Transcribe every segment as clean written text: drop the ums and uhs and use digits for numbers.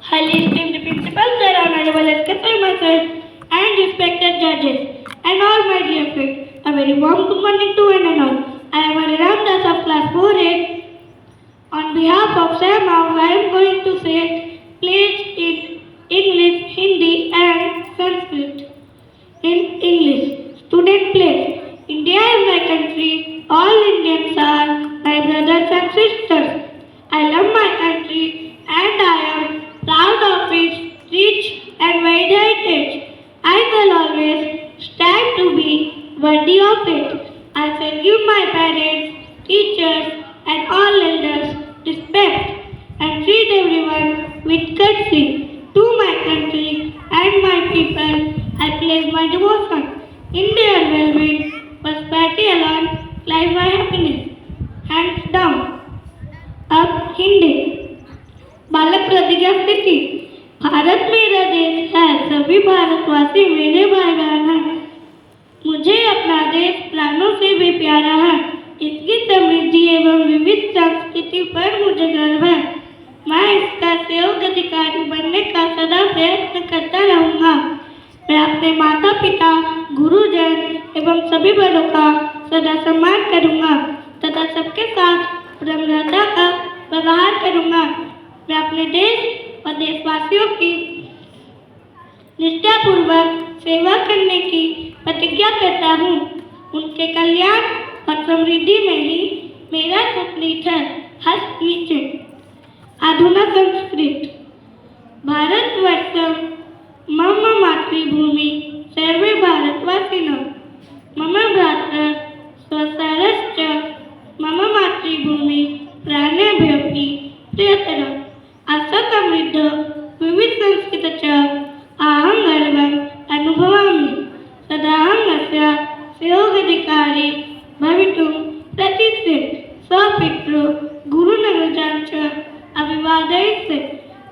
Highly esteemed principal, sir, honorable educator, myself, and respected judges, and all my dear friends. A very warm good morning to one and all. I am Ram Das of class 4A. On behalf of Sam House, I am going to say please in English, Hindi, and Sanskrit. In English, student please. India is my country. All Indians are my brothers and sisters. I love my country and I am proud of its rich and wide heritage. I will always strive to be worthy of it. I salute my parents, teachers, and all elders, respect, and treat everyone with courtesy. To my country and my people, I place my devotion. In their well-being, prosperity alone lies my happiness. Hands down. अब हिंदी बालक प्रतिज्ञा स्थिति। भारत मेरा देश है, सभी भारतवासी मेरे भाई बहन हैं। मुझे अपना देश प्राणों से भी प्यारा है। इसकी समृद्धि एवं विविध संस्कृति पर मुझे गर्व है। मैं इसका सहयोग अधिकारी बनने का सदा प्रयत्न करता रहूँगा। मैं अपने माता पिता, गुरुजन एवं सभी बड़ों का सदा सम्मान करूँगा तथा सबके साथ विनम्रता का व्यवहार करूँगा। मैं अपने देश और देशवासियों की निष्ठापूर्वक सेवा करने की प्रतिज्ञा करता हूँ। उनके कल्याण और समृद्धि में ही मेरा सुखनीत है। हस्त नीचे अधुना संस्कृत भारतवर्षं मम मातृभूमि सर्वे भारतवासिनः मम भ्रातरः स्वसारश्च मम मातृभूमि प्राणेभ्योऽपि प्रियतरः। अस्य समृद्ध विविध संस्कृत च अहं गर्वम् अनुभवामि। सदाहं अस्य सहयोगाधिकारी भवितुं प्रतिष्ठे स्वपितृ गुरुनगरजान् च अभिवादयिष्ये।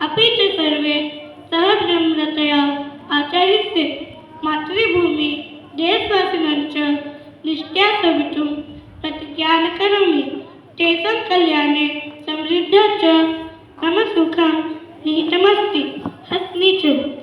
अपि च सर्वे सह विनम्रतया आचरिष्ये। मातृभूमि देशवासिनां च निष्ठया सेवितुं प्रतिज्ञां करोमि। तेषां कल्याणे समृद्धा च मम सुखं निहितमस्ति। हस्त नीचे।